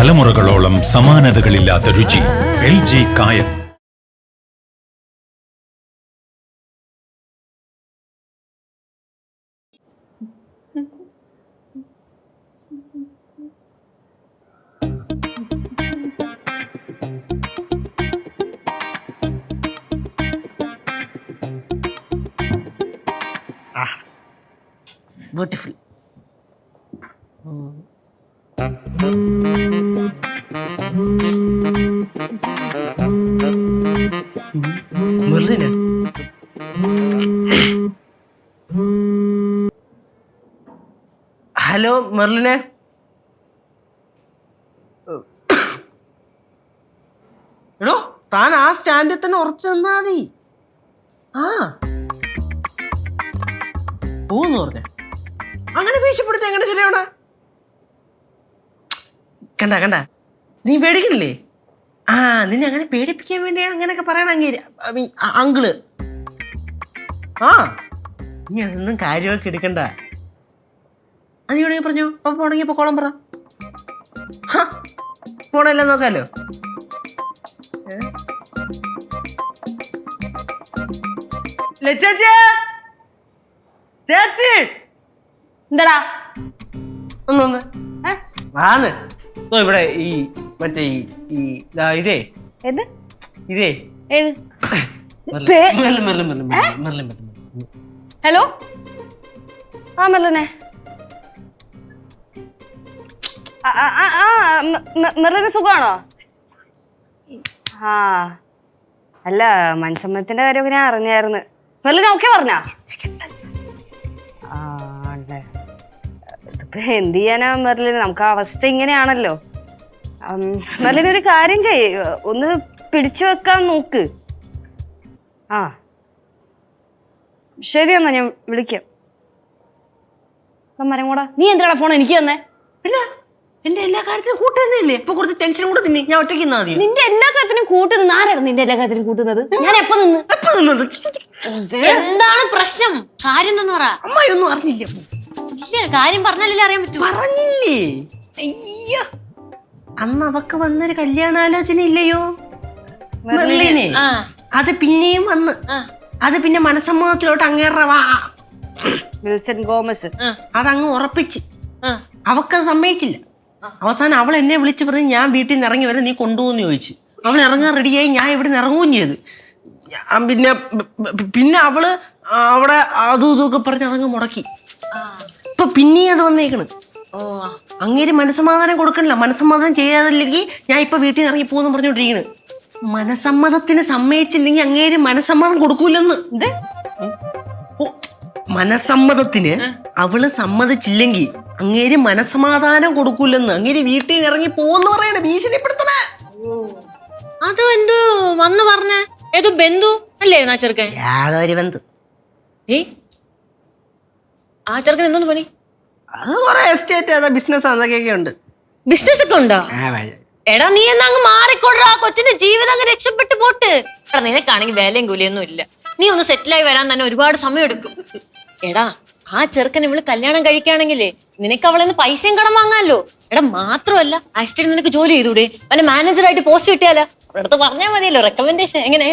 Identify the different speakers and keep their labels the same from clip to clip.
Speaker 1: തലമുറകളോളം സമാനതകളില്ലാത്ത രുചി. LG കായം.
Speaker 2: ബ്യൂട്ടിഫുൾ. മെർലിന ഹലോ മെർലിനെ, എടോ താൻ ആ സ്റ്റാൻഡിൽ തന്നെ ഉറച്ചു നിന്നാ മതി. ആ പോന്ന് പറഞ്ഞ അങ്ങനെ ഭീഷപ്പെടുത്തി എങ്ങനെ ശരിയാവണ? കണ്ട കണ്ട നീ പേടിക്കണില്ലേ? ആ നിന്നെ അങ്ങനെ പേടിപ്പിക്കാൻ വേണ്ടിയാണ് അങ്ങനെയൊക്കെ പറയണെങ്കിൽ അങ്കിള്. ആ നീ അതൊന്നും കാര്യമൊക്കെ എടുക്കണ്ട. അത് നീ വേണമെങ്കിൽ പറഞ്ഞോ. അപ്പൊ പോണെങ്കിൽ പൊക്കോളം പറ. പോണല്ലോ നോക്കാലോ. ചേച്ചി
Speaker 3: എന്താടാ
Speaker 2: ഒന്നൊന്ന് വാന്ന്. ഇവിടെ ഈ മറ്റേ ഇതേ ഇതേ
Speaker 3: ഹലോ. ആ മെർലിനെ, മെർലിന് സുഖമാണോ? ആ അല്ല, മനസ്സമ്മതത്തിന്റെ കാര്യമൊക്കെ ഞാൻ അറിഞ്ഞായിരുന്നു. മെർലിന് ഓക്കെ പറഞ്ഞാ? ഇതിപ്പോ എന്ത് ചെയ്യാനാ മെർലിന്, നമുക്ക് അവസ്ഥ ഇങ്ങനെയാണല്ലോ. മെർലിന് ഒരു കാര്യം ചെയ്യ്, ഒന്ന് പിടിച്ചു വെക്കാൻ നോക്ക്. ആ ശരി എന്നാ ഞാൻ വിളിക്കാം. മരം കൂടാ, നീ എന്തിനാ ഫോൺ എനിക്ക് തന്നെ?
Speaker 2: പിന്നെ എന്റെ എല്ലാ കാര്യത്തിനും കൂട്ടുന്നില്ലേ? ഇപ്പൊ കുറച്ച് ടെൻഷൻ കൂടെ തിന്നി. ഞാൻ ഒറ്റയ്ക്ക് നിന്നാ മതി.
Speaker 3: നിന്റെ എല്ലാ കാര്യത്തിനും കൂട്ടുന്നത് ആരായിരുന്നു? നിന്റെ എല്ലാ കാര്യത്തിനും കൂട്ടുന്നത് ഞാൻ എപ്പോ നിന്ന്?
Speaker 4: എന്താണ് പ്രശ്നം? കാര്യം എന്താന്ന് പറ.
Speaker 2: അമ്മായിയൊന്നും അറിഞ്ഞില്ല.
Speaker 4: ഇല്ല, കാര്യം പറഞ്ഞാലല്ലേ അറിയാൻ പറ്റൂ.
Speaker 2: പറഞ്ഞില്ലേ? അയ്യോ, അന്ന് അവക്ക് വന്നൊരു കല്യാണാലോചന ഇല്ലയോ മെർലിനെ? അത് പിന്നെയും വന്ന്, അത് പിന്നെ മനസ്സമ്മതത്തിലോട്ട് അങ്ങേറ
Speaker 3: വിൽസൺ ഗോമസ്
Speaker 2: അതങ്ങ് ഉറപ്പിച്ച്. അവക്കത് സമ്മതിച്ചില്ല. അവസാനം അവൾ എന്നെ വിളിച്ച് പറഞ്ഞ് ഞാൻ വീട്ടിൽ നിന്ന് ഇറങ്ങി വരെ നീ കൊണ്ടുപോകുന്നു ചോദിച്ചു. അവൾ ഇറങ്ങാൻ റെഡിയായി. ഞാൻ ഇവിടെ നിന്ന് ഇറങ്ങുകയും ചെയ്ത്. പിന്നെ അവള് അവിടെ അതും ഇതൊക്കെ പറഞ്ഞ് അതങ്ങ് മുടക്കി. ഇപ്പൊ പിന്നെയും അത് വന്നേക്കണ്. അങ്ങേര് മനസ്സമാധാനം കൊടുക്കണില്ല. മനസ്സമാധാനം ചെയ്യാതില്ലെങ്കിൽ ഞാൻ ഇപ്പൊ വീട്ടിൽ നിന്ന് ഇറങ്ങി പോകുന്നു പറഞ്ഞോണ്ടിരിക്കണ്. മനസ്സമ്മതത്തിന് സമ്മതിച്ചില്ലെങ്കിൽ അങ്ങേര് മനസ്സമ്മതം കൊടുക്കൂലെന്ന്. മനസ്സമ്മതത്തിന് അവള് സമ്മതിച്ചില്ലെങ്കിൽ അങ്ങേര് മനസ്സമാധാനം കൊടുക്കൂലെന്ന്. അങ്ങേര് വീട്ടിൽ നിന്ന് ഇറങ്ങി പോവെന്ന് പറയണ, ഭീഷണിപ്പെടുത്തണ.
Speaker 4: അത് എന്തോ വന്ന് പറഞ്ഞ ഏതോ ബന്ധു അല്ലേ ആ ചെറുക്കൻ?
Speaker 2: യാതൊരു ബന്ധു.
Speaker 4: ആ ചെറുക്കൻ എന്തോന്ന് പണി?
Speaker 2: അത് കൊറേ എസ്റ്റേറ്റ് ബിസിനസ് അതൊക്കെയൊക്കെ ഉണ്ട്.
Speaker 4: ബിസിനസ് ഒക്കെ ഉണ്ടോ? എടാ നീ എന്നാ അങ്ങ് മാറിക്കൊണ്ടാ, കൊച്ചിന്റെ ജീവിതം അങ്ങ് രക്ഷപ്പെട്ടു പോട്ട്. എടാ നിനക്കാണെങ്കിൽ വേലയും കൂലിയൊന്നും ഇല്ല. നീ ഒന്ന് സെറ്റിലായി വരാൻ തന്നെ ഒരുപാട് സമയം എടുക്കും. എടാ ആ ചെറുക്കൻ ഇവള് കല്യാണം കഴിക്കുകയാണെങ്കിലേ നിനക്ക് അവളെ നിന്ന് പൈസയും കടം വാങ്ങാമല്ലോ. എടാ മാത്രമല്ല ആക്ച്വലി നിനക്ക് ജോലി ചെയ്തൂടെ? വല്ല മാനേജറായിട്ട് പോസ്റ്റ് കിട്ടിയാലോ? അടുത്ത് പറഞ്ഞാൽ മതിയല്ലോ റെക്കമെൻഡേഷൻ. എങ്ങനെ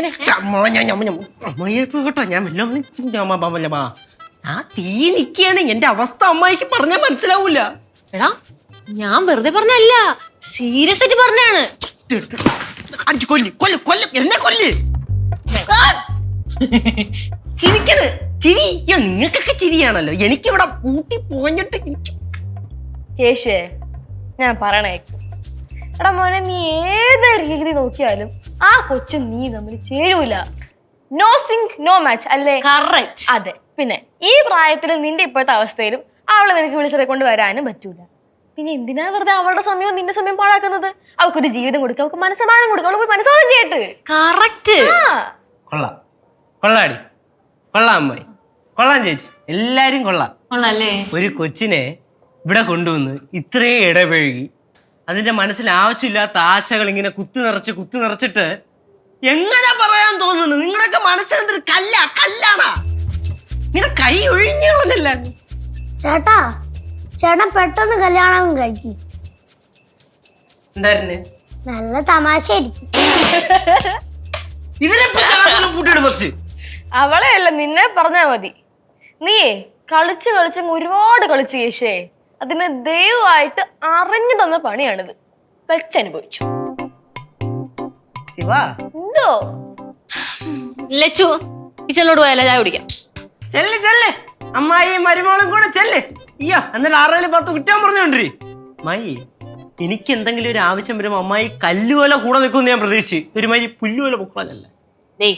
Speaker 2: ആ തീ നിക്കാണ്. എന്റെ അവസ്ഥ അമ്മായിക്ക് പറഞ്ഞാൽ മനസ്സിലാവൂല.
Speaker 4: എടാ ഞാൻ വെറുതെ പറഞ്ഞല്ല, സീരിയസ് ആയിട്ട് പറഞ്ഞാണ്.
Speaker 2: എന്നെ കൊല്ല്. ചിരിക്കണ് ചിരി. നിങ്ങൾക്കൊക്കെ ചിരിയാണല്ലോ. എനിക്കിവിടെ പൂട്ടി പോഞ്ഞിട്ട്
Speaker 5: കേശുവേ ഞാൻ പറയണേ. എടാ മോനെ, നീ ഏത് രീതി നോക്കിയാലും ആ കൊച്ചു നീ തമ്മിൽ ചേരൂല. നോ സിങ്ക് നോ മാച്ച് അല്ലേ?
Speaker 4: കറക്റ്റ്.
Speaker 5: അതെ. പിന്നെ ഈ പ്രായത്തിൽ നിന്റെ ഇപ്പോഴത്തെ അവസ്ഥയിലും അവളെ നിനക്ക് വിളിച്ചിടെ കൊണ്ട് വരാനും പറ്റൂല. പിന്നെ എന്തിനാ വെറുതെ അവളുടെ സമയവും നിന്റെ സമയം പാഴാക്കുന്നത്? അവൾക്കൊരു ജീവിതം കൊടുക്കുക, അവൾക്ക് മനസ്സമാനം കൊടുക്കുക. അവൾ പോയി മനസ്സമാനം ചെയ്യട്ടെ.
Speaker 4: കറക്റ്റ്.
Speaker 2: കൊള്ളാം. കൊള്ളാടി. കൊള്ളാം അമ്മായി, കൊള്ളാം ചേച്ചി, എല്ലാരും കൊള്ളാം.
Speaker 4: കൊള്ളാല്ലേ?
Speaker 2: ഒരു കൊച്ചിനെ ഇവിടെ കൊണ്ടുവന്ന് ഇത്രയും ഇടപഴകി അതിന്റെ മനസ്സിൽ ആവശ്യമില്ലാത്ത ആശകൾ ഇങ്ങനെ കുത്തി നിറച്ചിട്ട് എങ്ങനെ പറയാൻ തോന്നുന്നു? നിങ്ങളുടെയൊക്കെ മനസ്സിലെന്തൊരു കല്ലാണാ? ഇങ്ങനെ കൈ ഒഴിഞ്ഞോളന്നില്ല.
Speaker 6: ചേട്ടാ, ചേട്ടൻ പെട്ടെന്ന് കല്യാണം കഴിക്കും.
Speaker 2: എന്തായിരുന്നു
Speaker 6: നല്ല തമാശയായിരിക്കും.
Speaker 2: കൂട്ടിയിട്ട് ബസ്
Speaker 5: അവളെ അല്ല നിന്നെ പറഞ്ഞാ മതി. നീയേ കളിച്ച് ഒരുപാട് കളിച്ച് കേശുവേ. അതിന് ദൈവമായിട്ട് അറിഞ്ഞു തന്ന പണിയാണിത്. വെച്ചനുഭവിച്ചു.
Speaker 2: ശിവ
Speaker 5: എന്തോ
Speaker 4: ലച്ചു കിച്ചണിലോട്ട് പോയാലോ ചായ കുടിക്കാം.
Speaker 2: ചെല്ല് ചെല്ല്, അമ്മായി മരുമോളും കൂടെ ചെല്ല്. അയ്യോ എന്നിട്ട് 6 10 കുറ്റം പറഞ്ഞോണ്ടിരി. അമ്മായി എനിക്ക് എന്തെങ്കിലും ഒരു ആവശ്യം വരുമ്പോ അമ്മായി കല്ലുപോലെ കൂടെ നിൽക്കുമെന്ന് ഞാൻ പ്രതീക്ഷിച്ച്. ഒരുമാതിരി പുല്ലുപോലെ പൊക്കളല്ല.
Speaker 4: ഡേയ്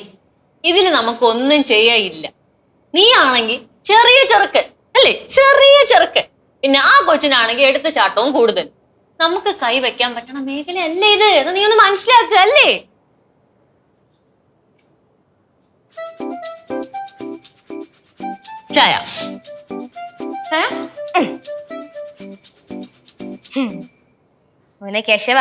Speaker 4: ഇതില് നമുക്കൊന്നും ചെയ്യാനില്ല. നീ ആണെങ്കിൽ ചെറിയ ചെറുക്കൻ അല്ലേ, ചെറിയ ചെറുക്കൻ. പിന്നെ ആ കൊച്ചിനാണെങ്കിൽ എടുത്ത ചാട്ടവും കൂടുതൽ. നമുക്ക് കൈ വെക്കാൻ പറ്റണ മേഖലയല്ലേ ഇത് എന്ന് നീ ഒന്ന് മനസ്സിലാക്കുക അല്ലേ? ചായ ചായ.
Speaker 5: മോനെ കേശവ,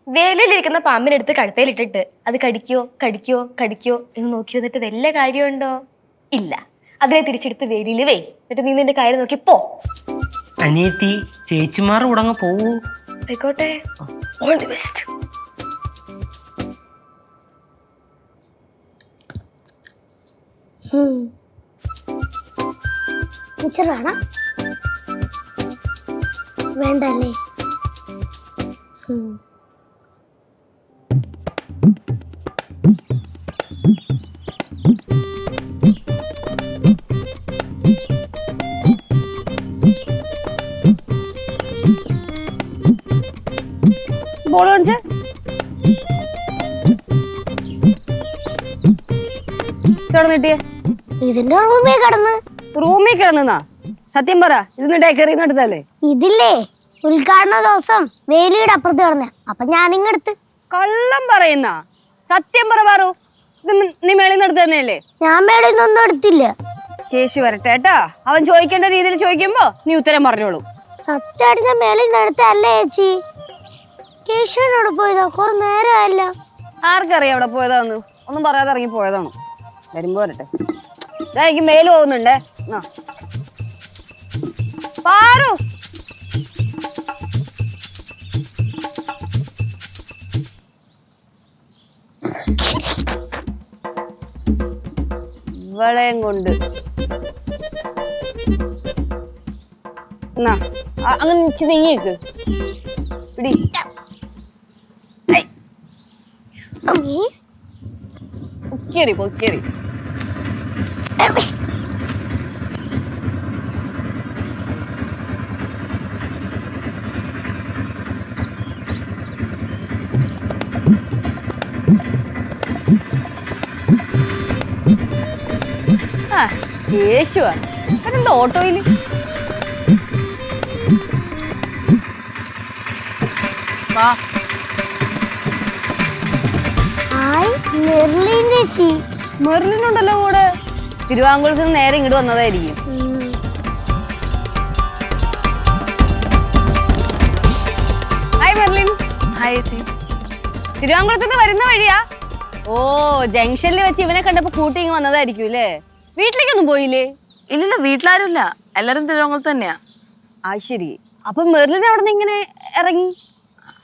Speaker 5: വേലിയിലിരിക്കുന്ന പാമ്പിനെടുത്ത് കഴുത്തയിലിട്ടിട്ട് അത് കടിക്കോ കടിക്കോ കടിക്കോ എന്ന് നോക്കി വന്നിട്ട് വല്ല കാര്യമുണ്ടോ? ഇല്ല. അതിനെ തിരിച്ചെടുത്ത് വേലിയിൽ വേ, എന്നിട്ട് നീ നിന്റെ കാര്യം നോക്കി പോ.
Speaker 2: അനിയത്തി ചേച്ചിമാർ ഉടങ്ങ പോവൂ.
Speaker 5: ആയിക്കോട്ടെ. All the best.
Speaker 6: ടീച്ചർ വേണം വേണ്ടല്ലേ?
Speaker 3: ബോൾ കാണിച്ചേ. കിട്ടിയേ
Speaker 6: ഇതിന്റെ റൂമിൽ കിടന്ന്.
Speaker 3: റൂമിൽ കിടന്നാ? സത്യം പറ, ഇതൊന്ന് ഡെക്കറിന്നടുത്തല്ലേ?
Speaker 6: ഇതില്ലേ ഉദ്ഘാടന ദിവസം വേലിയുടെ അപ്പുറത്ത് കിടന്ന, അപ്പൊ ഞാനിങ്ങെടുത്ത്.
Speaker 3: കള്ളം പറയുന്ന? സത്യം പറ പാറു, ഇത് നീ മേളിൽ എടുത്ത് തന്നെയല്ലേ?
Speaker 6: ഞാൻ മേളിൽ നിന്നൊന്നും എടുത്തില്ല.
Speaker 3: കേശു വരട്ടെ കേട്ടാ, അവൻ ചോദിക്കേണ്ട രീതിയിൽ ചോദിക്കുമ്പോ നീ ഉത്തരം പറഞ്ഞോളൂ.
Speaker 6: സത്യമായിട്ട് ഞാൻ മേളിൽ നിന്ന് എടുത്തല്ലേ ചേച്ചി. കേശുവിനോട് പോയതാ, കുറെ നേരമല്ല.
Speaker 3: ആർക്കറിയാം അവിടെ പോയതാന്ന്? ഒന്നും പറയാതെ ഇറങ്ങി പോയതാണോ? വരുമ്പോ വരട്ടെ. എനിക്ക് മേല് പോകുന്നുണ്ടേ. പാറു ഇവളെയും കൊണ്ട് അങ്ങനെ നീങ്ങിക്ക് പിടി. പൊക്കേറി പൊക്കേറി. യേശുവാ അതെന്താ ഓട്ടോയില്? മെർലിനുണ്ടല്ലോ കൂടെ. തിരുവാങ്കുളത്ത് നിന്ന് നേരെ ഇങ്ങോട്ട് വന്നതായിരിക്കും. Hi Merlin. ഹായ് ചേച്ചി. തിരുവാങ്കുളത്ത് നിന്ന് വരുന്ന വഴിയാ? ഓ, ജംഗ്ഷനിൽ വെച്ച് ഇവനെ കണ്ടപ്പോ കൂട്ടി ഇങ്ങ് വന്നതായിരിക്കും അല്ലേ? വീട്ടിലേക്കൊന്നും പോയില്ലേ?
Speaker 7: ഇല്ലില്ല, വീട്ടിലാരുമില്ല, എല്ലാരും തിരുവനന്തപുരത്ത് തന്നെയാ.
Speaker 3: ആ ശരി. അപ്പൊ മെർലിൻ അവിടെ നിന്ന് ഇങ്ങനെ ഇറങ്ങി?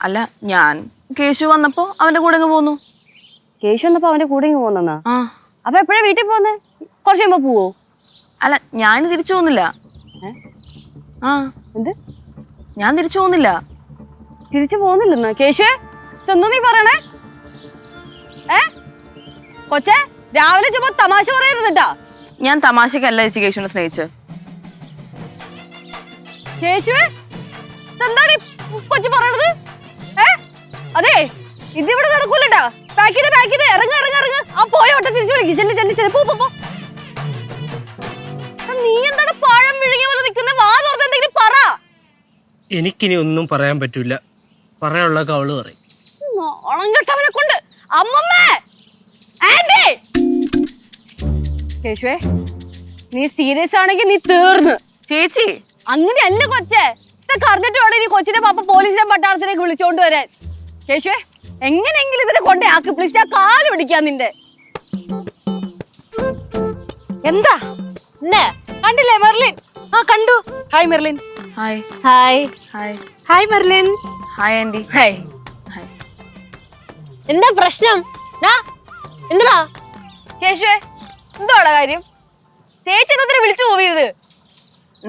Speaker 7: അല്ല, ഞാൻ കേശു വന്നപ്പോ അവന്റെ കൂടെ അങ്ങ് പോന്നു.
Speaker 3: കേശു വന്നപ്പോ അവന്റെ കൂടെ ഇങ്ങ് പോന്നാ?
Speaker 7: ആ.
Speaker 3: അപ്പൊ എപ്പോഴാ വീട്ടിൽ പോന്നെ? കുറച്ച് കഴിയുമ്പോ പോവോ?
Speaker 7: അല്ല, ഞാൻ തിരിച്ചു പോകുന്നില്ല. ആ.
Speaker 3: എന്ത്?
Speaker 7: ഞാൻ തിരിച്ചു പോകുന്നില്ല.
Speaker 3: തിരിച്ചു പോകുന്നില്ലെന്ന്? കേശുവേ ഇതെന്തോ നീ പറയണേ? കൊച്ചേ, രാവിലെ ചുമ്മാ തമാശ പറയരുന്നിട്ടാ.
Speaker 7: ഞാൻ തമാശക്കല്ല ചേച്ചി കേശുവിനെ സ്നേഹിച്ച്.
Speaker 3: കേശുവേ എന്താണ് കൊച്ചു പറയണത്? അതെ, ഇതിവിടെ നടക്കൂലട്ടാ. പാക്ക് ചെയ്ത് ഇറങ്ങ ഇറങ്ങ ഇറങ്ങ. ആ പോയ ഓട്ടം തിരിച്ചു വിളിക്കും. ചെല്ലു ചെല്ലു ചെല്ലു. പോ. നീ എന്താണ് പഴം വിഴുങ്ങിയ പോലെ നിൽക്കുന്ന? വാ തുറന്ന് എന്തെങ്കിലും പറ.
Speaker 2: എനിക്കിനി ഒന്നും പറയാൻ പറ്റൂല. പറയാനുള്ള അവള് പറയും.
Speaker 3: ഓണം കെട്ടവനെ കൊണ്ട്. അമ്മമ്മേ, ആന്റി. കേശുവേ നീ സീരിയസ് ആണെങ്കിൽ നീ തീർന്ന്.
Speaker 7: ചേച്ചി
Speaker 3: അങ്ങനെയല്ല കൊച്ചേ. ഇതൊക്കെ അറിഞ്ഞിട്ട് വേണം ഇനി കൊച്ചിന്റെ പാപ്പ പോലീസിനെ പട്ടാളത്തിലേക്ക് വിളിച്ചോണ്ട് വരാൻ. കേശുവേ എങ്ങനെയെങ്കിലും ഇതിനെ കൊണ്ടേ ആക്ക് പ്ലീസ്. ഞാൻ കാല് പിടിക്കാൻ നിന്റെ.
Speaker 7: എന്താ
Speaker 3: കണ്ടില്ലേ മെർലിൻ?
Speaker 7: ആ കണ്ടു. Hi Merlin. Hi
Speaker 4: hi
Speaker 7: hi hi Merlin. Hi aunty.
Speaker 4: എന്താ പ്രശ്നം? എന്താ
Speaker 3: കേശുവേ എന്തോടാ കാര്യം? ചേച്ചി എന്തിനാ വിളിച്ചു പോയത്?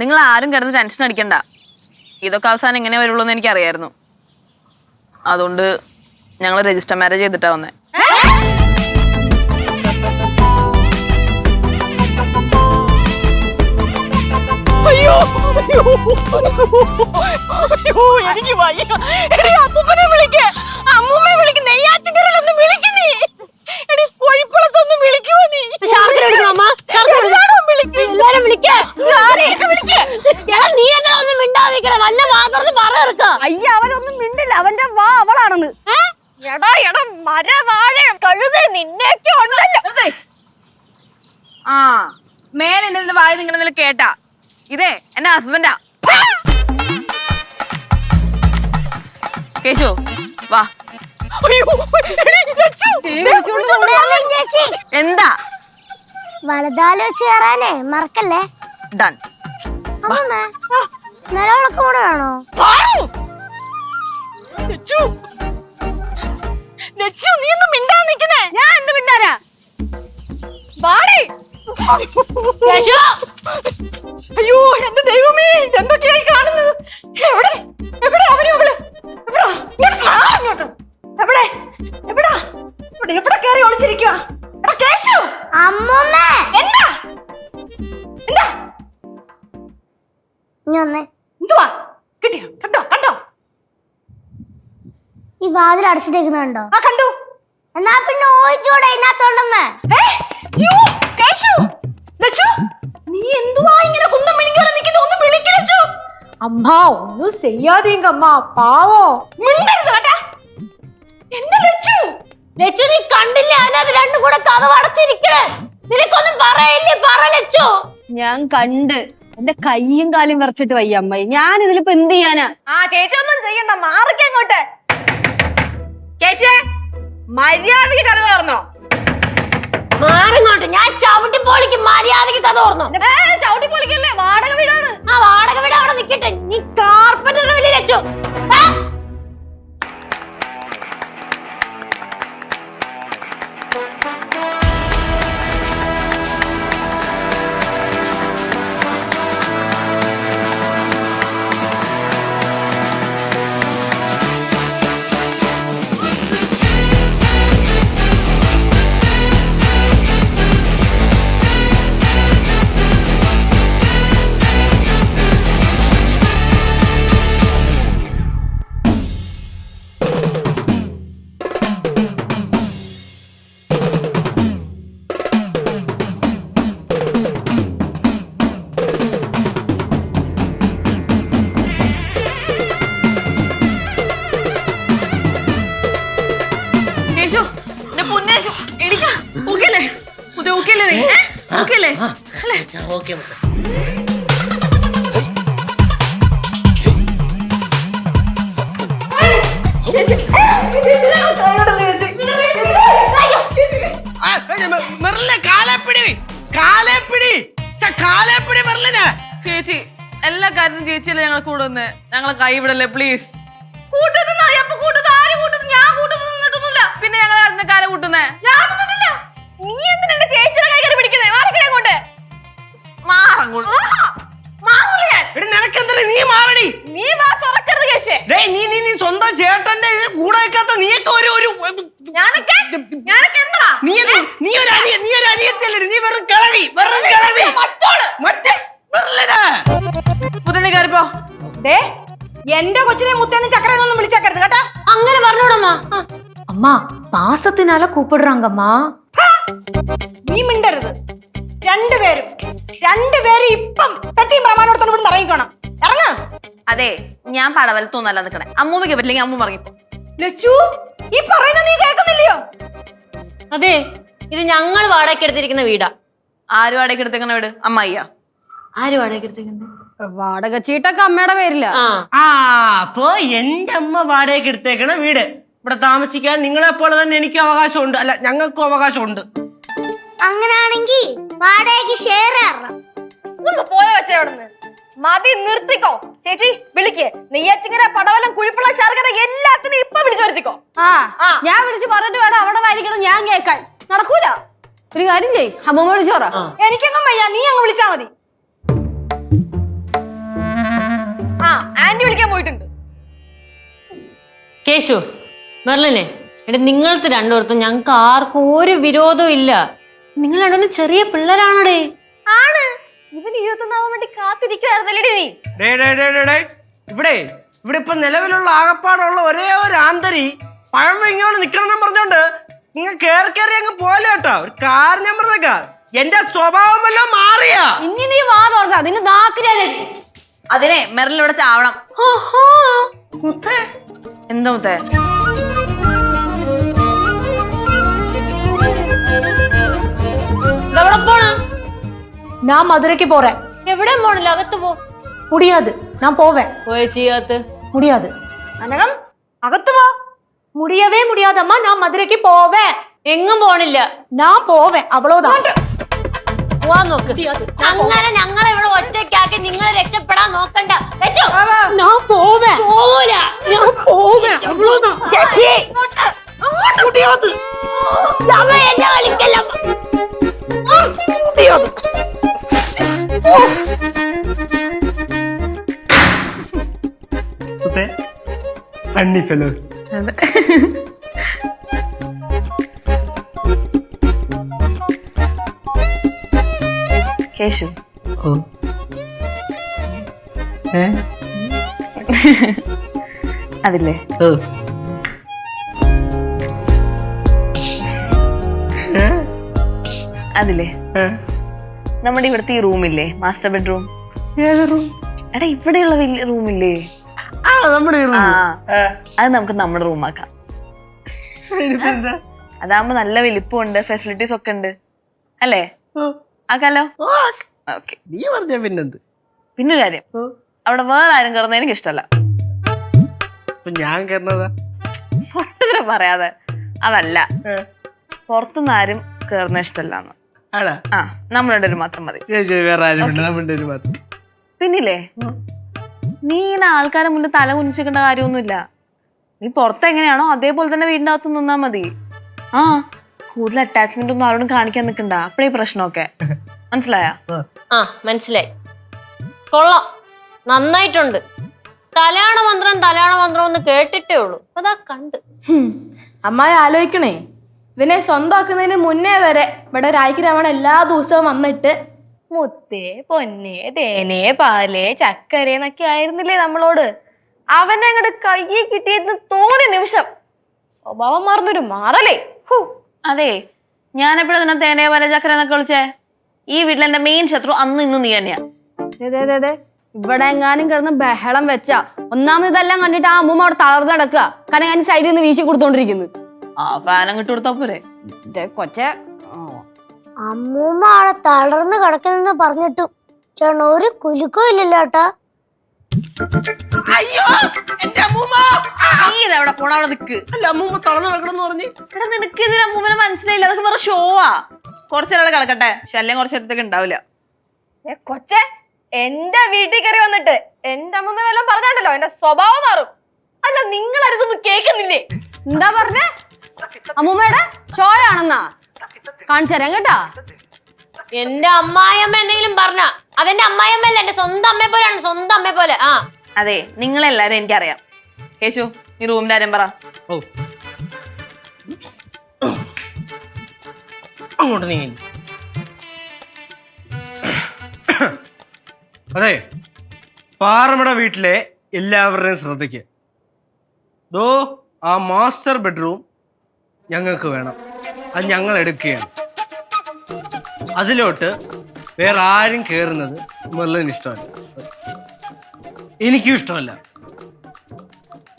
Speaker 7: നിങ്ങൾ ആരും കിടന്ന് ടെൻഷൻ അടിക്കണ്ട. ഇതൊക്കെ അവസാനം എങ്ങനെ വരുള്ളൂ എന്ന് എനിക്കറിയായിരുന്നു. അതുകൊണ്ട് ഞങ്ങൾ രജിസ്റ്റർ മാരേജ് ചെയ്തിട്ടാ വന്നേ.
Speaker 3: എനിക്ക് വയ്യ. എടി അപ്പൂപ്പനെ വിളിക്ക്, അമ്മൂമ്മയെ വിളിക്ക്, നെയ്യാറ്റിൻകരയിലൊന്നും വിളിക്കുന്നേ. എടി കോഴിപ്പുളത്തൊന്നും വിളിക്കുവോ നീ?
Speaker 4: എല്ലാരും നീ എന്താ ഒന്നും മിണ്ടാതിരിക്കണേ? വല്ല വാതർന്ന് പറ.
Speaker 3: അയ്യ അവനൊന്നും മിണ്ടില്ല, അവന്റെ വാ അവളാണെന്ന്. എടാ എടാ മരവാഴ കഴുത നിന്നെയൊക്കെ ഉണ്ടല്ലോ.
Speaker 7: ആ മേലെ എന്റെ വായ നിങ്ങളെ കേട്ടാ ഇതേ എന്റെ ഹസ്ബൻഡാ. കേശു വാ. എന്താ
Speaker 6: വലതാല് വെച്ച് കയറാനേ മറക്കല്ലേ.
Speaker 7: ഡൺ.
Speaker 6: നിലവിളക്ക് കൂടെ വേണോ?
Speaker 3: നീ ഒന്നും മിണ്ടാ നിക്കുന്നേ. ഞാൻ എന്ത് മിണ്ടാരാ? അയ്യോ എന്റെ ദൈവമേ, ഇതെന്തൊക്കെയായി കാണുന്നത്? എവിടെ എവിടെ അവരും എവിടെ എവിടെ എവിടെ കേറി ഒളിച്ചിരിക്കുക?
Speaker 6: അമ്മൂമ്മ
Speaker 3: എന്താ എന്താ
Speaker 6: ഇനി വന്നേ.
Speaker 3: എന്തുവാ കിട്ടിയോ? കണ്ടോ കണ്ടോ?
Speaker 6: ഈ വാതിൽ അടച്ചിട്ടേക്കുന്നുണ്ടോ?
Speaker 3: ആ കണ്ടു.
Speaker 6: എന്നാ പിന്നെ ഓയിച്ചൂടെ ഇതിനകത്തോണ്ടെന്ന്.
Speaker 3: നീ എന്തുവാ ഇങ്ങനെ കുന്തം മിനിക്കാതെ നിൽക്കുന്നത്? ഒന്ന് വിളിക്ക് ലച്ചു.
Speaker 8: அம்மா ஒன்னும் செய்யாதீங்க அம்மா பாவம்.
Speaker 3: മിണ്ടരുത് കേട്ടാ. എന്നെ ലച്ചു
Speaker 4: ലച്ചു നീ കണ്ടില്ല? അതിനകത്ത് രണ്ടും കൂടെ കഥ അടച്ചിരിക്കണേ. നിനക്കൊന്നും പറയില്ലേ? പറ ലച്ചു.
Speaker 3: ഞാൻ കണ്ട് എന്റെ കയ്യും കാലും വിറച്ചിട്ട് വയ്യ അമ്മായി. ഞാൻ ഇതിലിപ്പോ എന്ത് ചെയ്യാനാ? ആ ചേച്ചി ഒന്നും ചെയ്യണ്ട, മാറിക്കങ്ങോട്ട്. കേശുവേ മര്യാദക്ക് കഥ തുറന്നോ.
Speaker 4: മാറിങ്ങോട്ട്. ഞാൻ ചവിട്ടി പൊളിക്ക്. മര്യാദക്ക് കഥ ഓർന്നു.
Speaker 3: ചവിട്ടി പൊളിക്കല്ലേ, വാടക വീടാണ്.
Speaker 4: ആ വാടക വീട് അവിടെ നിക്കട്ടെ. നീ കാർപ്പറ്ററിന്റെ വെളിയിൽ ലച്ചു.
Speaker 7: കേശു എന്റെ പൊന്നേശു എടിക്കാ. ഓക്കെല്ലേ? ഓക്കെല്ലേ നീ? ഓക്കെല്ലേ? അല്ലേ? ചേച്ചി എല്ലാ കാര്യത്തിനും ചേച്ചിയല്ലേ ഞങ്ങളെ കൂടെ വന്ന്. ഞങ്ങളെ കൈ വിടല്ലേ പ്ലീസ്. പിന്നെ ഞങ്ങൾ അതിന്റെ കാര്യം കൂട്ടുന്നേ.
Speaker 3: നീ എന്തിനാ എന്റെ ചേച്ചിയുടെ കൈ കയറി പിടിക്കുന്നേ? മാറിക്കങ്ങോട്ട്.
Speaker 7: മാറങ്ങോട്ട്.
Speaker 2: നീ മാറടി.
Speaker 3: നീ വാ തുറക്കരുത് കേശേ.
Speaker 2: നീ സ്വന്തം ചേട്ടന്റെ കൂടെ വെക്കാത്ത നീയൊക്കെ ഒരു
Speaker 3: ഞാനൊക്കെ എന്താ?
Speaker 2: നീ ഒരു അനിയത്തിയല്ലേ? നീ വെറും കിളവി.
Speaker 7: മുതലി കയറിപ്പോ.
Speaker 3: എന്റെ കൊച്ചിനെ മുത്തേന്ന് ചക്കരൊന്നും വിളിച്ചേക്കരുത് കേട്ടാ.
Speaker 4: അങ്ങനെ പറഞ്ഞോടമ്മ.
Speaker 8: அம்மா பாசத்தினால கூப்பிடுறாங்கம்மா.
Speaker 3: നീ മിണ്ടരുത്. രണ്ടുപേരും ഇപ്പം പെട്ടിയും പ്രമാണത്തോട് ഇവിടെ ഇറങ്ങിക്കണം. ഇറങ്ങ്.
Speaker 7: അതെ ഞാൻ പടവലത്തൊന്നല്ല നിക്കണേ. അമ്മൂമ്മയ്ക്ക് പറ്റില്ലെങ്കിൽ അമ്മ പറഞ്ഞിപ്പോ.
Speaker 3: ലച്ചു ഈ പറയുന്ന നീ കേൾക്കുന്നില്ലയോ?
Speaker 4: അതെ ഇത് ഞങ്ങൾ വാടകയ്ക്ക് എടുത്തിരിക്കുന്ന വീടാ.
Speaker 7: ആരും വാടകയ്ക്ക് എടുത്തേക്കണ വീട്? അമ്മായിയാ?
Speaker 4: ആര് വാടകയ്ക്ക് എടുത്തിരിക്കുന്നത്?
Speaker 3: വാടക ചീട്ടൊക്കെ അമ്മയുടെ പേരില്ല.
Speaker 2: അപ്പൊ എന്റെ അമ്മ വാടകയ്ക്ക് എടുത്തേക്കണ വീട്. ഇവിടെ താമസിക്കാൻ നിങ്ങളെ പോലെ തന്നെ എനിക്കും അവകാശമുണ്ട്. അല്ല ഞങ്ങൾക്കും അവകാശമുണ്ട്.
Speaker 6: അങ്ങനാണെങ്കി വാടകയ്ക്ക് ഷെയർ തരണം.
Speaker 3: പോയ വെച്ച അവിടുന്ന്
Speaker 5: മതി, നിർത്തിക്കോ. ചേച്ചി വിളിക്ക്. നെയ്യാറ്റിങ്ങര, പടവലം, കുഴിപ്പുള്ള, ശർക്കര എല്ലാത്തിനും ഇപ്പൊ വിളിച്ചു വരുത്തിക്കോ.
Speaker 3: ഞാൻ വിളിച്ച് പറഞ്ഞിട്ട് വേണം അവിടെ വായിരിക്കണം ഞാൻ കേൾക്കാൻ. നടക്കൂല. ഒരു കാര്യം ചെയ്, അമ്മമ്മ വിളിച്ചു പറ. എനിക്കൊന്നും വയ്യ, നീ അങ്ങ് വിളിച്ചാ മതി.
Speaker 5: ആന്റി വിളിക്കാൻ പോയിട്ടുണ്ട്.
Speaker 4: കേശു, മെർലിനെ, എടാ നിങ്ങൾക്ക് രണ്ടുപേർത്തും ഞങ്ങൾക്ക് ആർക്കും ഒരു വിരോധവും ഇല്ല. നിങ്ങൾ രണ്ടും ചെറിയ പിള്ളേരാണടേ.
Speaker 5: ആണ്. ഇവന് 21 വേണ്ടി കാത്തിരിക്കുവായിരുന്നല്ലേ നീ?
Speaker 2: ഇവിടെ ഇപ്പൊ നിലവിലുള്ള ആകപ്പാടുള്ള ഒരേ ഒരു ആന്തരി പഴം ഇങ്ങോട്ട് നിക്കണം പറഞ്ഞോണ്ട് നിങ്ങൾ കേറി അങ്ങ് പോലെ കേട്ടോ. ഒരു കാര്യം ഞാൻ പറഞ്ഞേക്കാം, എന്റെ സ്വഭാവം എല്ലാം മാറിയാ.
Speaker 3: ഇനി നീ വാ തുറക്ക, നിന്റെ നാക്കിനെ
Speaker 7: അതിനെ മെറിൽ ഇവിടെ ചാവണം. എന്താ മുത്തേ?
Speaker 4: എവിടെ പോണ്?
Speaker 8: நான் மதுரைக்கு போறேன்.
Speaker 4: എവിടെ പോണില്ല, അകത്ത് പോ.
Speaker 8: முடியாது, நான் போவேன்.
Speaker 4: ചെയ്യാത്ത്
Speaker 8: முடியாது.
Speaker 3: അനകം അകത്ത് പോ.
Speaker 8: முடியவே முடியாதம்மா, நான் மதுரைக்கு போவேன்.
Speaker 4: എങ്ങും പോണില്ല.
Speaker 8: நான் போவேன், அவ்வளவுதான்.
Speaker 4: പോവാൻ നോക്ക്. അങ്ങനെ ഞങ്ങളെ ഇവിടെ ഒറ്റയ്ക്കാക്കി നിങ്ങൾ രക്ഷപ്പെടാൻ നോക്കണ്ട.
Speaker 8: நான் போவேன்.
Speaker 4: പോവൂല.
Speaker 8: நான் போவேன், அவ்வளவுதான்.
Speaker 4: ചേച്ചി
Speaker 8: முடியாது.
Speaker 4: എന്നെ കളിക്കല്ല.
Speaker 8: முடியாது.
Speaker 2: Funny fellows.
Speaker 7: കേശു, അതില്ലേ അതില്ലേ നമ്മുടെ ഇവിടുത്തെ ഈ റൂമില്ലേ, മാസ്റ്റർ ബെഡ്റൂം? എടാ ഇവിടെയുള്ള വലിയ റൂമില്ലേ, അത് നമുക്ക് നമ്മുടെ റൂമാക്കാം. അതാകുമ്പോ നല്ല വലിപ്പമുണ്ട്, ഫെസിലിറ്റീസ് ഒക്കെ ഉണ്ട് അല്ലേ? ആക്കാലോ? ഓക്കെ.
Speaker 2: നീ പറഞ്ഞ പിന്നെന്ത്?
Speaker 7: പിന്നൊരു കാര്യം, അവിടെ വേറെ ആരും കയറുന്ന എനിക്ക് ഇഷ്ടമല്ല.
Speaker 2: ഞാൻ കയറുന്നതാ
Speaker 7: പൊട്ടത്തിനെ പറയാതെ. അതല്ല, പുറത്തുനിന്ന് ആരും കയറുന്ന ഇഷ്ടമല്ലാന്ന്. ആ, നമ്മൾ രണ്ടുപേരും മാത്രം മതി. പിന്നില്ലേ, നീ ഇങ്ങനെ ആൾക്കാരെ മുന്നിൽ തല കുനിച്ചിക്കേണ്ട കാര്യമൊന്നുമില്ല. നീ പുറത്തെങ്ങനെയാണോ അതേപോലെ തന്നെ വീടിന്റെ അകത്ത് നിന്നാ മതി. ആ, കൂടുതൽ അറ്റാച്ച്മെന്റ് ഒന്നും ആരോടും കാണിക്കാൻ നിൽക്കണ്ട. അപ്പഴേ പ്രശ്നമൊക്കെ. മനസ്സിലായ?
Speaker 4: ആ, മനസ്സിലായി. കൊള്ളാം, നന്നായിട്ടുണ്ട്. തലയാണ മന്ത്രം ഒന്ന് കേട്ടിട്ടേ ഉള്ളൂ. അതാ കണ്ട്.
Speaker 5: അമ്മായി ആലോചിക്കണേ, ഇവനെ സ്വന്തമാക്കുന്നതിന് മുന്നേ വരെ ഇവിടെ രായ്ക്കിരമണ എല്ലാ ദിവസവും വന്നിട്ട് മുത്തേ, പൊന്നേ, തേനേ, പാലേ, ചക്കരേ എന്നൊക്കെ ആയിരുന്നില്ലേ നമ്മളോട്. അവനെ അങ്ങോട്ട് കയ്യിൽ കിട്ടിയെന്ന് തോന്നിയ നിമിഷം സ്വഭാവം മാറുന്നൊരു മാറലേ.
Speaker 7: അതെ, ഞാനെപ്പോഴും തന്നെ തേനേ പോലെ ചക്കര എന്നൊക്കെ വിളിച്ചേ. ഈ വീട്ടിലെന്റെ മെയിൻ ശത്രു അന്ന് ഇന്നും നീ തന്നെയാ.
Speaker 3: ഇവിടെ എങ്ങാനും കിടന്ന് ബഹളം വെച്ചാ ഒന്നാമത് ഇതെല്ലാം കണ്ടിട്ട് ആ അമ്മൂമ്മ അവിടെ തളർന്ന് കിടക്കുക. കാരണം ഞാൻ സൈഡിൽ നിന്ന് വീശി കൊടുത്തോണ്ടിരിക്കുന്നു.
Speaker 7: ആ ഫാനം കിട്ടു കൊടുത്താ പോരെ
Speaker 3: കൊച്ചെ.
Speaker 6: അമ്മൂമ്മ അവിടെ തളർന്ന് കിടക്കുന്നെന്ന് പറഞ്ഞിട്ടും ചേട്ടൻ ഒരു കുലുക്കും ഇല്ലല്ലോ കേട്ടാ.
Speaker 2: അയ്യോ എന്റെ അമ്മൂമ്മ.
Speaker 7: നീ ഇതെവിടെ പോണ? അവിടെ നിക്ക്.
Speaker 2: അല്ല, അമ്മൂമ്മ തളർന്നു കിടക്കണം പറഞ്ഞു.
Speaker 7: എടാ, നിനക്ക് ഇതിന് അമ്മൂമ്മനെ മനസ്സിലായില്ല. അതൊക്കെ വേറെ ഷോ ആ. കുറച്ചൊരാളെ കളക്കട്ടെ, ശല്യം കുറച്ച് നേരത്തേക്ക് ഉണ്ടാവില്ല.
Speaker 5: കൊച്ചെ, എന്റെ വീട്ടിൽ കയറി വന്നിട്ട് എന്റെ അമ്മൂമ്മ വല്ലതും പറഞ്ഞാണ്ടല്ലോ എന്റെ സ്വഭാവം മാറും. അല്ല, നിങ്ങളരുതൊന്നും കേൾക്കുന്നില്ലേ?
Speaker 3: എന്താ പറഞ്ഞേ? അമ്മൂമ്മയുടെ ഷോ ആണെന്നാ കാണിച്ചു തരാം കേട്ടാ.
Speaker 4: എന്റെ അമ്മായിയമ്മ എന്തെങ്കിലും പറഞ്ഞ അതെന്റെ അമ്മായിയമ്മല്ല, എന്റെ സ്വന്തം അമ്മയെ പോലെയാണ്. സ്വന്തം അമ്മയെ പോലെ. ആ
Speaker 7: അതെ, നിങ്ങളെല്ലാരും എനിക്കറിയാം. കേശു, നീ റൂമിന്റെ കാര്യം പറ.
Speaker 2: ഓ, അങ്ങോട്ട് നീ. അതെ, പാറമട വീട്ടിലെ എല്ലാവരുടെയും ശ്രദ്ധയ്ക്ക് ആ മാസ്റ്റർ ബെഡ്റൂം ഞങ്ങൾക്ക് വേണം. അത് ഞങ്ങൾ എടുക്കുകയാണ്. അതിലോട്ട് വേറെ ആരും കയറുന്നത് മെർലിന് ഇഷ്ടമല്ല, എനിക്കും ഇഷ്ടമല്ല.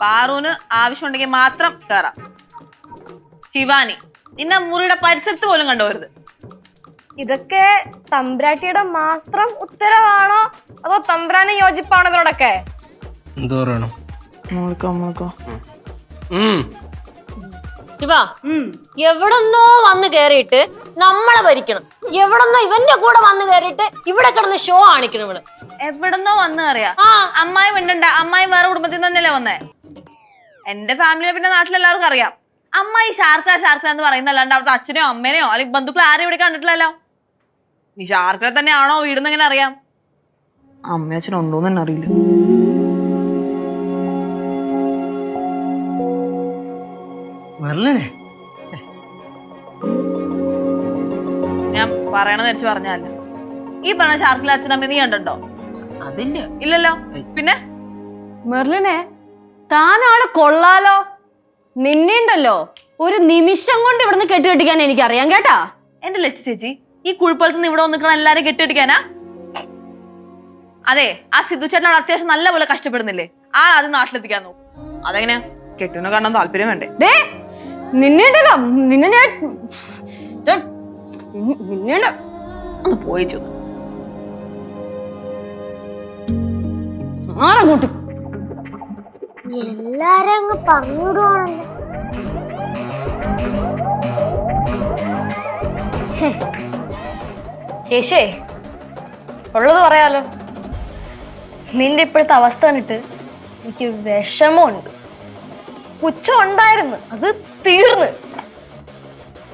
Speaker 7: പാറൂന് ആവശ്യമുണ്ടെങ്കിൽ മാത്രം കേറാം. ശിവാനി, നിന്നെ മുറിയുടെ പരിസരത്ത് പോലും കണ്ടുപോരുത്.
Speaker 5: ഇതൊക്കെ തമ്പ്രാട്ടിയുടെ മാത്രം ഉത്തരവാണോ അതോ തമ്പ്രാന് യോജിപ്പാണോ ഇതിനോടൊക്കെ?
Speaker 2: എന്തോ പറയണം?
Speaker 4: ശിവ എവിടെന്നോ വന്ന് കേറിയിട്ട് നമ്മളെ ഭരിക്കണം, എവിടെന്നോ ഇവന്റെ കൂടെ വന്ന് കേറിയിട്ട് ഇവിടെ കിടന്ന് ഷോ കാണിക്കണം ഇവള്.
Speaker 7: എവിടെന്നോ വന്ന് കയറിയാ? അമ്മായി മിണ്ടണ്ട, അമ്മായി വേറെ കുടുംബത്തിൽ തന്നെയല്ലേ വന്നേ. എന്റെ ഫാമിലിയെ പിന്നെ നാട്ടിലെല്ലാവർക്കും അറിയാം. അമ്മായി ഷാർക്ക എന്ന് പറയുന്നല്ലാണ്ട് അവിടുത്തെ അച്ഛനെയോ അമ്മേനെയോ അല്ലെങ്കിൽ ബന്ധുക്കൾ ആരെയും ഇവിടെ കണ്ടിട്ടില്ലല്ലോ. ഈ ഷാർക്ക തന്നെയാണോ വീടെന്ന് എങ്ങനെ അറിയാം? അമ്മയച്ഛനുണ്ടോന്ന് തന്നെ അറിയില്ല. ഞാൻ പറയണെന്ന് വെച്ച് പറഞ്ഞല്ല. ഈ പറഞ്ഞ ഷാർക്കിലെ അച്ഛനമ്മ നീ കണ്ടോ?
Speaker 2: അതില്ല.
Speaker 7: ഇല്ലല്ലോ. പിന്നെ
Speaker 3: മെർലിനെ, താനാള് കൊള്ളാലോ. നിന്നെയുണ്ടല്ലോ ഒരു നിമിഷം കൊണ്ട് ഇവിടുന്ന് കെട്ടിക്കെട്ടിക്കാൻ എനിക്കറിയാം കേട്ടാ.
Speaker 7: എന്റെ ലച്ചു ചേച്ചി, ഈ കുഴിപ്പുറത്ത് നിന്ന് ഇവിടെ വന്നിക്കണ എല്ലാരും കെട്ടിയടിക്കാനാ? അതെ, ആ സിദ്ധു ചേട്ടനോട് അത്യാവശ്യം നല്ല പോലെ കഷ്ടപ്പെടുന്നില്ലേ? അത് നാട്ടിലെത്തിക്കാൻ നോക്കും. അതെങ്ങനെയാ? കെട്ടുവിനെ കാണാൻ താല്പര്യം വേണ്ടേ?
Speaker 3: നിന്നെയുണ്ടല്ലോ, നിന്നെ ഞാൻ
Speaker 7: പോയി
Speaker 3: ആറങ്ങോട്ട്
Speaker 6: എല്ലാരും അങ്ങ് പറഞ്ഞുവിടുവാണല്ലോ.
Speaker 5: യേശുവേ, ഉള്ളത് പറയാലോ. നിന്റെ ഇപ്പോഴത്തെ അവസ്ഥ കണ്ടിട്ട് എനിക്ക് വിഷമമുണ്ട്. പുച്ഛം ഉണ്ടായിരുന്നു, അത് തീർന്ന്.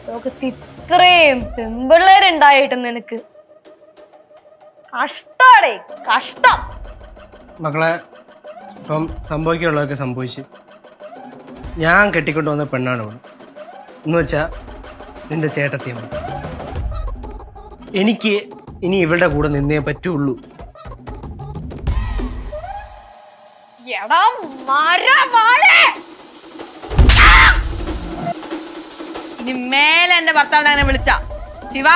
Speaker 5: ലോകത്ത് ഇത്രയും പെമ്പിള്ളേരുണ്ടായിട്ട് നിനക്ക് കഷ്ടാടേ, കഷ്ടം.
Speaker 2: മക്കളെ, ഇപ്പം സംഭവിക്കാനുള്ളതൊക്കെ സംഭവിച്ചു. ഞാൻ കെട്ടിക്കൊണ്ട് വന്ന പെണ്ണാണ് ഇവിടെ എന്ന് വെച്ചാൽ നിന്റെ ചേട്ടത്തിയമ്മ. എനിക്ക് ഇനി ഇവളുടെ കൂടെ നിന്നേ പറ്റുള്ളൂ.
Speaker 7: ഇനി മേലെ എന്റെ ഭർത്താവിനെ അങ്ങനെ വിളിച്ച ശിവ,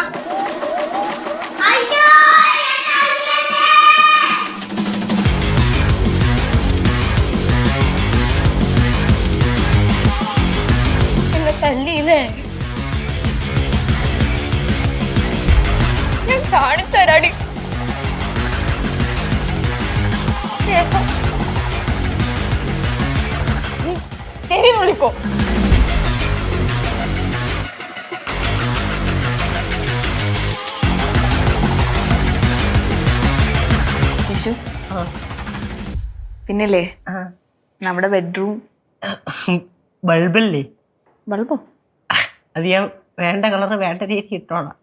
Speaker 5: എന്നെ തല്ലിയില്ലേ? ഞാൻ കാണിച്ചരാടി. ശരി, വിളിക്കോ.
Speaker 7: പിന്നല്ലേ നമ്മുടെ ബെഡ്റൂം
Speaker 2: ബൾബല്ലേ?
Speaker 7: ബൾബോ?
Speaker 2: അത് ഞാൻ വേണ്ട കളറ് വേണ്ട രീതി ഇട്ടോളാം.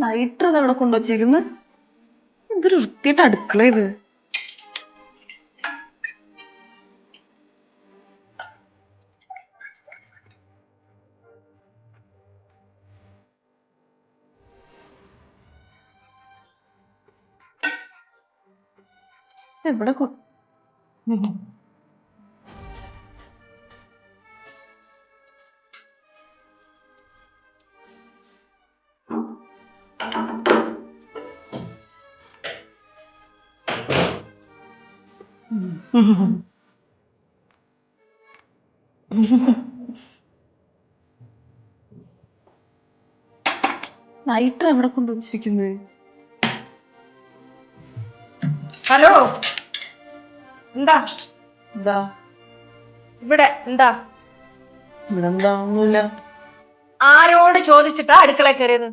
Speaker 7: ലൈറ്റർ അവിടെ കൊണ്ടുവച്ചേക്കുന്നു. എന്തൊരു വൃത്തിയായിട്ട് അടുക്കള ഇത്. എവിടെ ലൈറ്റർ എവിടെ കൊണ്ടുവച്ചിരിക്കുന്നത്?
Speaker 8: ഹലോ, എന്താ
Speaker 7: എന്താ
Speaker 8: ഇവിടെ? എന്താ
Speaker 7: ഇവിടെ? എന്താ? ഒന്നുമില്ല.
Speaker 8: ആരോട് ചോദിച്ചിട്ടാ അടുക്കള കയറിയത്?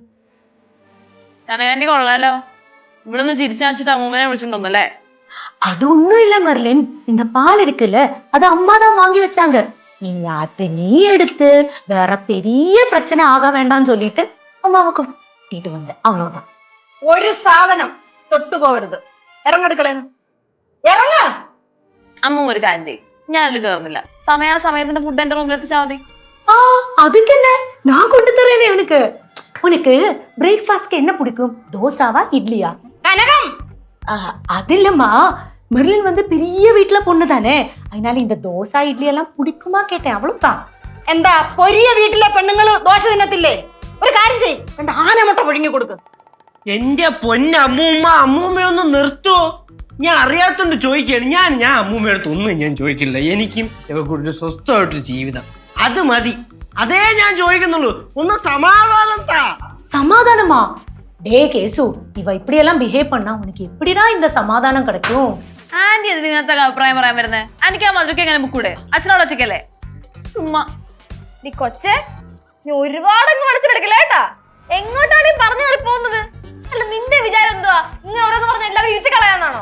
Speaker 7: ഞാൻ കൊള്ളാലോ. ഇവിടെ നിന്ന് ചിരിച്ചാച്ചിട്ട് അമ്മൂമ്മനെ വിളിച്ചിട്ടുണ്ടോന്നല്ലേ?
Speaker 9: அது ஒண்ணும் இல்ல மெர்லின், இந்த பால் இருக்குல்ல, அது அம்மா தான் வாங்கி வச்சாங்க. நீங்க அத்தனையும் எடுத்து வேற பெரிய பிரச்சனை ஆக வேண்டாம்னு சொல்லிட்டு அம்மாவுக்கு கூட்டிட்டு வந்தேன், அவ்வளவுதான்.
Speaker 8: ഒരു സാധനം തൊട്ടുപോകരുത്. ഇറങ്ങടുക്കളേന്ന് ഇറങ്ങ.
Speaker 7: അമ്മ ഒരു കാര്യം ചെയ്യും, ഞാൻ അതിൽ കയറുന്നില്ല. സമയത്തിന്റെ ഫുഡ് എന്റെ റൂമിൽ എത്തിച്ചാൽ മതി.
Speaker 9: அதுக்கு என்ன, நான் கொண்டு தரேனே உனக்கு. உனக்கு பிரேக்ஃபாஸ்ட்க்கு என்ன பிடிக்கும்? தோசாவா இட்லியா?
Speaker 8: കനകം,
Speaker 9: அது இல்லம்மா, மெர்லின் வந்து பெரிய வீட்டுல பொண்ணு தானே, அதனால இந்த தோசை இட்லி எல்லாம் பிடிக்குமா கேட்டேன் அவ்வளவுதான்.
Speaker 8: എന്താ പൊരിയ വീട്ടിലെ പെണ്ണുങ്ങള് ദോശ തിന്നത്തില്ലേ? ഒരു കാര്യം ചെയ്യ്, 2 ആനമുട്ട പുഴുങ്ങി കൊടുക്ക്.
Speaker 2: എന്റെ പൊന്നമ്മൂമ്മ, അമ്മൂമ്മയൊന്ന് നിർത്തുവോ? ഞാൻ അറിയാത്തോണ്ട് ചോദിക്കുകയാണ്. ഞാൻ അമ്മൂമ്മയടുത്ത് ഒന്നും ഞാൻ ചോദിക്കില്ല. എനിക്കും ഇവർക്ക് ഒരു സ്വസ്ഥമായിട്ടൊരു ജീവിതം അത് മതി. അതേ ഞാൻ ചോദിക്കുന്നുള്ളൂ. ഒന്ന് സമാധാനം താ.
Speaker 9: சமாதானமா? டே கேசு, இவ இப்படியெல்லாம் பிஹேவ் பண்ணா உனக்கு எப்படிதான் இந்த சமாதானம் கிடைக்கும்?
Speaker 7: ആന്റി ഇതിനകത്ത് അഭിപ്രായം പറയാൻ വരുന്നത്? എനിക്ക് ആ മധുരക്ക് എങ്ങനെ ബുക്കൂടെ? അച്ഛനോട് ഒറ്റയ്ക്കല്ലേ? ചുമ്മാ.
Speaker 5: നീ കൊച്ചെ, നീ ഒരുപാടങ്ങ് മനസ്സിലെടുക്കില്ല കേട്ടാ. എങ്ങോട്ടാണ് ഈ പറഞ്ഞു കയറി പോകുന്നത്? അല്ല, നിന്റെ വിചാരം എന്തുവാ? ഇങ്ങനെ ഓരോന്ന് പറഞ്ഞ എല്ലാവരും ഇരുത്തി കളയാന്നാണോ?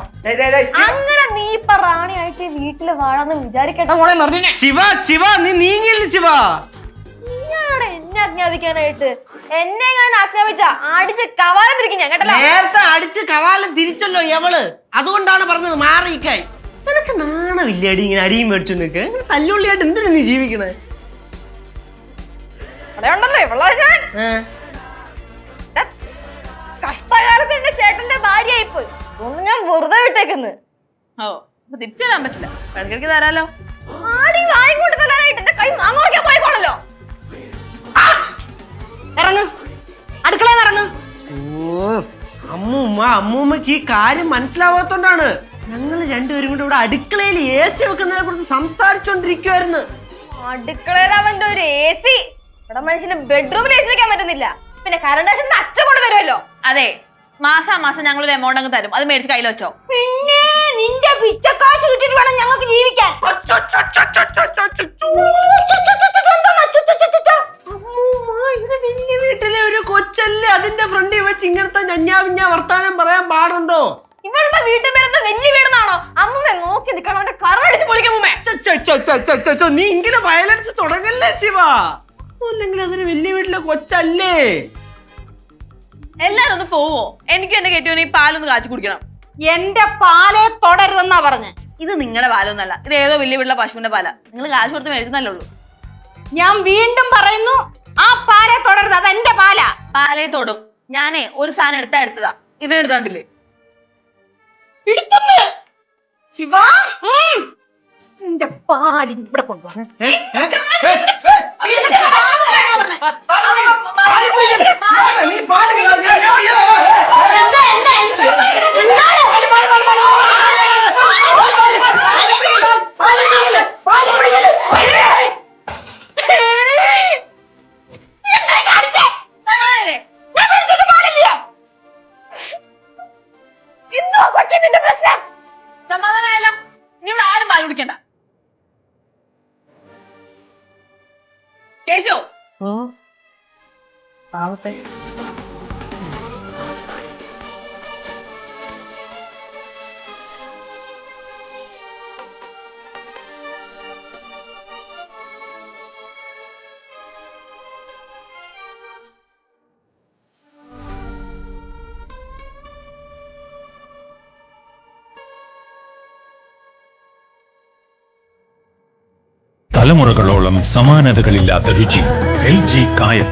Speaker 5: അങ്ങനെ നീ ഇപ്പൊ റാണിയായിട്ട് വീട്ടില് വാഴാന്ന് വിചാരിക്കട്ടെ മോളെ.
Speaker 2: ശിവ നീ നീങ്ങില്ല. ശിവ,
Speaker 5: നീയാടെ എന്നെ ആജ്ഞാപിക്കാനായിട്ട്? എന്നെ ഞാൻ ആജ്ഞാപിച്ച അടിച്ച് കവാലം തിരിക്കും ഞാൻ കേട്ടല്ലോ.
Speaker 2: നേരത്തെ അടിച്ച് കവാലം തിരിച്ചല്ലോ എവള്. അതുകൊണ്ടാണ് പറഞ്ഞത് മാറിയിക്കായി. നിനക്ക് നാണമില്ലേടി ഇങ്ങനെ അടിയും മേടിച്ചു നിനക്ക്? തല്ലുള്ളിയായിട്ട് എന്തിനാ നീ ജീവിക്കണേ?
Speaker 5: അവിടെ ഉണ്ടല്ലോ ഇവളോ ഞാൻ. കഷ്ടകാലത്ത് എന്റെ ചേട്ടന്റെ ഭാര്യയായിപ്പോയി. ഒന്ന് ഞാൻ വെറുതെ വിട്ടേക്കുന്നു.
Speaker 7: ഓ, അപ്പൊ തിരിച്ചു തരാൻ പറ്റില്ല. ഇടയ്ക്കിടയ്ക്ക് തരാലോ.
Speaker 5: ആടി വാങ്ങിക്കൊണ്ട് തരാനായിട്ട് എന്റെ കൈ മാങ്ങോറിക്കാൻ പോയിക്കോണല്ലോ.
Speaker 8: ഇറങ്ങ്, അടുക്കളയിൽ ഇറങ്ങ്.
Speaker 2: അമ്മൂമ്മക്ക് ഈ കാര്യം മനസ്സിലാവാത്തോണ്ടാണ് ഞങ്ങൾ രണ്ടുപേരും കൂടെ ഇവിടെ അടുക്കളയിൽ AC വെക്കുന്നതിനെ കുറിച്ച് സംസാരിച്ചോണ്ടിരിക്കുവായിരുന്നു.
Speaker 5: അടുക്കളയിൽ അവന്റെ ഒരു AC. ഇവിടെ മനുഷ്യന് ബെഡ്റൂമിൽ AC വെക്കാൻ പറ്റുന്നില്ല. പിന്നെ കറണ്ട് അച്ഛൻ കൊണ്ട് തരുമല്ലോ.
Speaker 7: അതെ, മാസം ഞങ്ങളൊരു എമൗണ്ട് അങ്ങ് തരും. അത് മേടിച്ച് കയ്യിൽ വെച്ചോ.
Speaker 8: പിന്നെ നിന്റെ പിച്ചക്കാശ് കിട്ടിട്ട് വേണം ഞങ്ങൾക്ക് ജീവിക്കാൻ.
Speaker 2: വീട്ടിലെ ഒരു കൊച്ചല്ലേ, അതിന്റെ ഫ്രണ്ടിൽ വെച്ച് ഇങ്ങനത്തെ ഞഞ്ഞാ വർത്താനം പറയാൻ പാടുണ്ടോ?
Speaker 5: ഇവളുടെ വീട്ടിൽ വരുന്ന വലിയ വീടെന്നാണോ? അമ്മൂമ്മ നോക്കി നിൽക്കണം, അവന്റെ കറടിച്ച് പൊളിക്കും.
Speaker 2: നീ ഇങ്ങനെ വയലൻസ് തുടങ്ങല്ലേ ശിവ. അല്ലെങ്കിൽ അതൊരു വലിയ വീട്ടിലെ കൊച്ചല്ലേ.
Speaker 7: എല്ലാരും ഒന്ന് പോവോ? എനിക്കും എന്റെ കെട്ടിയോന് ഈ പാലൊന്ന് കാച്ചു കുടിക്കണം.
Speaker 8: എന്റെ പാലെ തൊടരുതെന്നാ പറഞ്ഞ്.
Speaker 7: ഇത് നിങ്ങളുടെ പാലൊന്നല്ല, ഇത് ഏതോ വലിയ വീട്ടിലെ പശുവിന്റെ പാല. നിങ്ങൾ കാശ് കൊടുത്ത് മേടിക്കുന്നല്ലേ ഉള്ളൂ.
Speaker 8: ഞാൻ വീണ്ടും പറയുന്നു, ആ പാലെ തൊടരുത്. അത് എന്റെ പാലാ.
Speaker 7: പാലേ തൊടും. ഞാനേ ഒരു സാധനം എടുത്തതാ. ഇത് എടുത്താണ്ടില്ലേ?
Speaker 8: ശിവ, എന്റെ പാല് ഇവിടെ കൊണ്ടുപോകാൻ
Speaker 7: സമാധാനമായല്ലോ. ഇനി ഇവിടെ ആരും പാൽ കുടിക്കണ്ട. കേശു,
Speaker 2: പാവത്തെ
Speaker 1: തലമുറകളോളം സമാനതകളില്ലാത്ത രുചി. LG കായം.